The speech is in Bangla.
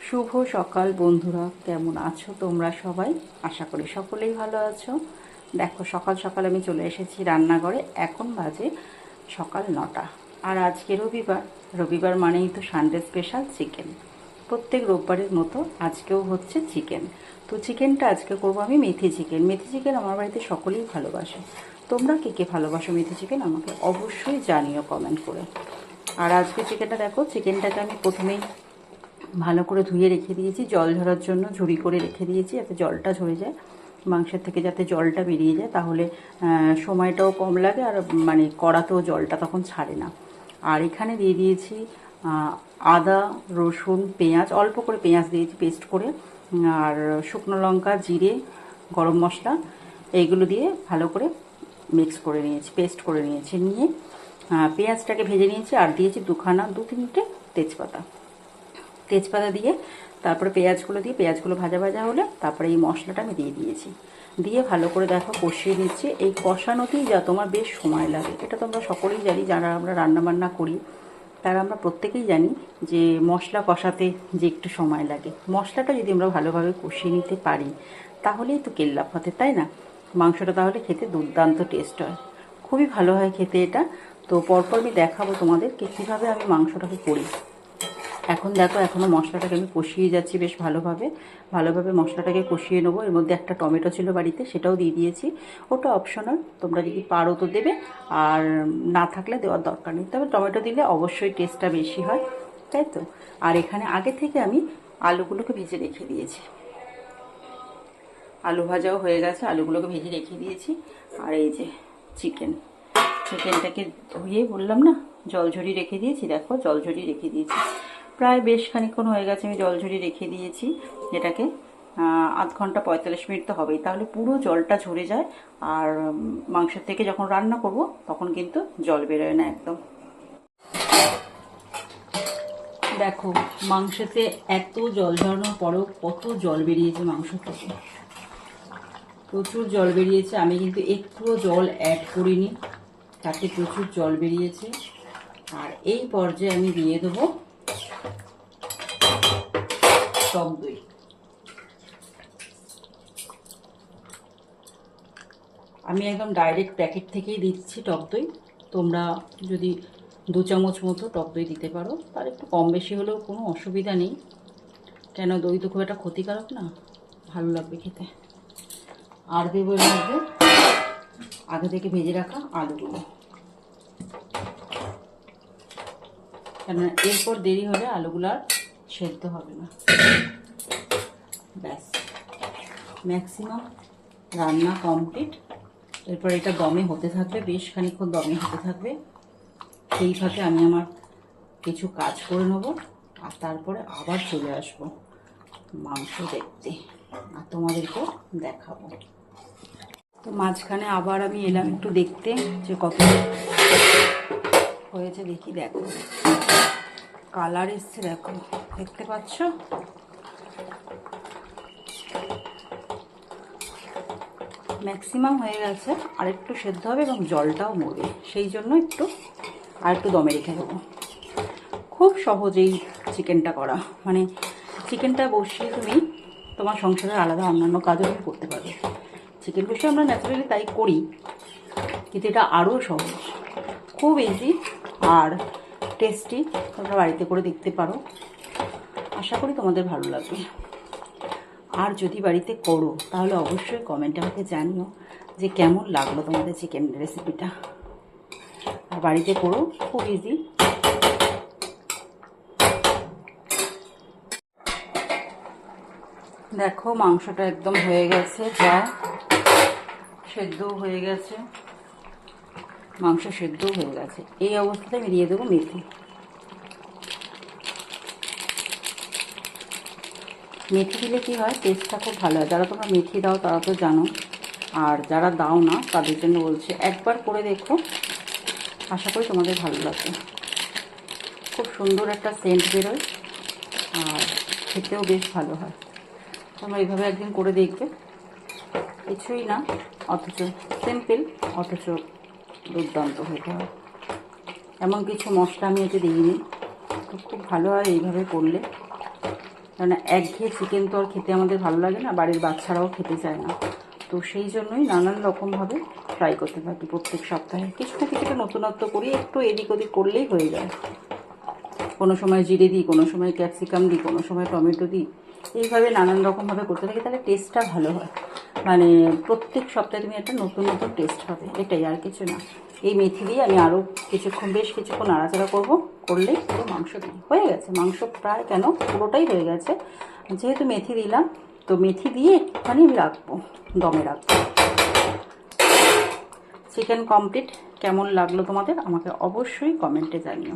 শুভ সকাল বন্ধুরা, কেমন আছো তোমরা সবাই? আশা করি সকলেই ভালো আছো। দেখো, সকাল সকাল আমি চলে এসেছি রান্নাঘরে। এখন বাজে সকাল 9টা। আর আজকে রবিবার। রবিবার মানেই তো সানডে স্পেশাল চিকেন। প্রত্যেক রোববারের মতো আজকেও হচ্ছে চিকেন। তো চিকেনটা আজকে করবো আমি মেথি চিকেন। মেথি চিকেন আমার বাড়িতে সকলেই ভালোবাসে। তোমরা কে কে ভালোবাসো মেথি চিকেন আমাকে অবশ্যই জানিও কমেন্ট করে। আর আজকে চিকেনটা দেখো, চিকেনটাকে আমি প্রথমেই ভালো করে ধুয়ে রেখে দিয়েছি, জল ঝরার জন্য ঝুড়ি করে রেখে দিয়েছি যাতে জলটা ঝরে যায়, মাংসের থেকে যাতে জলটা বেরিয়ে যায়, তাহলে সময়টাও কম লাগে আর মানে কড়াতেও জলটা তখন ছাড়ে না। আর এখানে দিয়ে দিয়েছি আদা, রসুন, পেঁয়াজ, অল্প করে পেঁয়াজ দিয়েছি পেস্ট করে, আর শুকনো লঙ্কা, জিরে, গরম মশলা এইগুলো দিয়ে ভালো করে মিক্স করে নিয়েছি, পেস্ট করে নিয়েছি। নিয়ে পেঁয়াজটাকে ভেজে নিয়েছি আর দিয়েছি দু তিনটে তেজপাতা। তেজপাতা দিয়ে তারপরে পেঁয়াজগুলো দিয়ে পেঁয়াজগুলো ভাজা ভাজা হলে তারপরে এই মশলাটা আমি দিয়ে দিয়েছি। দিয়ে ভালো করে দেখো কষিয়ে নিচ্ছি। এই কষানোতেই যা তোমার বেশ সময় লাগে, এটা তোমরা সকলেই জানি, যারা আমরা রান্নাবান্না করি তারা আমরা প্রত্যেকেই জানি যে মশলা কষাতে যে একটু সময় লাগে। মশলাটা যদি আমরা ভালোভাবে কষিয়ে নিতে পারি তাহলেই তো কেল্লা ফতে, তাই না? মাংসটা তাহলে খেতে দুর্দান্ত টেস্ট হয়, খুবই ভালো হয় খেতে এটা। তো পরপর আমি দেখাবো তোমাদেরকে কীভাবে আমি মাংসটাকে করি। এখন দেখো, এখনও মশলাটাকে আমি কষিয়ে যাচ্ছি বেশ ভালোভাবে। ভালোভাবে মশলাটাকে কষিয়ে নেবো। এর মধ্যে একটা টমেটো ছিল বাড়িতে, সেটাও দিয়ে দিয়েছি। ওটা অপশনাল, তোমরা যদি পারো তো দেবে, আর না থাকলে দেওয়ার দরকার নেই। তবে টমেটো দিলে অবশ্যই টেস্টটা বেশি হয়, তাই তো। আর এখানে আগে থেকে আমি আলুগুলোকে ভেজে রেখে দিয়েছি। আলু ভাজাও হয়ে গেছে, আলুগুলোকে ভেজে রেখে দিয়েছি। আর এই যে চিকেনটাকে ধুয়ে বললাম না জল ঝরিয়ে রেখে দিয়েছি, দেখো জল ঝরিয়ে রেখে দিয়েছি। প্রায় বেশ খানিকক্ষণ হয়ে গেছে আমি জল ঝরিয়ে রেখে দিয়েছি এটাকে। আধ ঘন্টা 45 মিনিট তো হবেই, তাহলে পুরো জলটা ঝরে যায়। আর মাংসের থেকে যখন রান্না করব তখন কিন্তু জল বেরোয় না একদম। দেখো, মাংসতে এত জল ঝরানোর পরেও কত জল বেরিয়েছে মাংস থেকে, প্রচুর জল বেরিয়েছে। আমি কিন্তু একটুও জল অ্যাড করিনি, তাতে প্রচুর জল বেরিয়েছে। আর এই পর্যায়ে আমি দিয়ে দেবো টক দই। আমি একদম ডাইরেক্ট প্যাকেট থেকেই দিচ্ছি টক দই। তোমরা যদি 2 চামচ মতো টক দই দিতে পারো, তার একটু কম বেশি হলেও কোনো অসুবিধা নেই, কেন দই তো খুব একটা ক্ষতিকারক না, ভালো লাগবে খেতে। আর দেবো এর মধ্যে আগে থেকে ভেজে রাখা আলুগুলো, কেননা এরপর দেরি হলে আলুগুলো আর সেদ্ধ হবে না। ব্যাস, ম্যাক্সিমাম রান্না কমপ্লিট। এরপর এটা দমে হতে থাকবে, বেশ খানিকক্ষণ দমে হতে থাকবে। সেই ফাঁকে আমি আমার কিছু কাজ করে নেবো, আর তারপরে আবার চলে আসবো মাংস দেখতে আর তোমাদেরকে দেখাবো। তো মাঝখানে আবার আমি এলাম একটু দেখতে যে কত হয়েছে দেখি। দেখো কালার এসছে, দেখো দেখতে পাচ্ছ? ম্যাক্সিমাম হয়ে গেছে, আর একটু সেদ্ধ হবে এবং জলটাও মরবে, সেই জন্য আর একটু দমে রেখে দেবো। খুব সহজেই চিকেনটা করা, মানে চিকেনটা বসিয়ে তুমি তোমার সংসারের আলাদা অন্যান্য কাজও তুমি করতে পারবে। চিকেন কষে আমরা ন্যাচারালি তাই করি, কিন্তু এটা আরও সহজ, খুব ইজি আর টেস্টি। তোমরা বাড়িতে করে দেখতে পারো, আশা করি তোমাদের ভালো লাগবে। আর যদি বাড়িতে করো তাহলে অবশ্যই কমেন্টে আমাকে জানিও যে কেমন লাগলো তোমাদের চিকেন রেসিপিটা। আর বাড়িতে করো, খুব ইজি। দেখো মাংসটা একদম হয়ে গেছে, প্রায় সেদ্ধও হয়ে গেছে, মাংস সেদ্ধও হয়ে গেছে। এই অবস্থাতে আমি দিয়ে দেবো মেথি। মেথি দিলে কী হয়, টেস্টটা খুব ভালো হয়। যারা তোমরা মেথি দাও তারা তো জানো, আর যারা দাও না তাদের জন্য বলছি, একবার করে দেখো, আশা করি তোমাদের ভালো লাগবে। খুব সুন্দর একটা সেন্ট বেরোয় আর খেতেও বেশ ভালো হয়। তোমরা এইভাবে একদিন করে দেখবে, কিছুই না, অথচ সিম্পল, অথচ দুর্দান্ত হতে হয়। এমন কিছু মশলা আমি এতে দিইনি, তো খুব ভালো হয় এইভাবে করলে। কারণ একঘেয়ে চিকেন তো আর খেতে আমাদের ভালো লাগে না, বাড়ির বাচ্চারাও খেতে চায় না। তো সেই জন্যই নানান রকমভাবে ট্রাই করতে থাকি প্রত্যেক সপ্তাহে। কিছু না কিছুটা নতুনত্ব করি, একটু এদিক ওদিক করলেই হয়ে যায়। কোনো সময় জিরে দিই, কোনো সময় ক্যাপসিকাম দিই, কোনো সময় টমেটো দিই। এইভাবে নানান রকমভাবে করতে থাকি, তাহলে টেস্টটা ভালো হয়। মানে প্রত্যেক সপ্তাহে তুমি একটা নতুন নতুন টেস্ট পাবে, এটাই, আর কিছু না। এই মেথি দিয়ে আমি আরও বেশ কিছুক্ষণ নাড়াচাড়া করবো, করলেই পুরো মাংস দিই হয়ে গেছে। মাংস প্রায় কেন পুরোটাই হয়ে গেছে, যেহেতু মেথি দিলাম। তো মেথি দিয়ে একটুখানি আমি রাখবো, দমে রাখবো। Chicken complete. কেমন লাগলো তোমাদের আমাকে অবশ্যই কমেন্টে জানিও।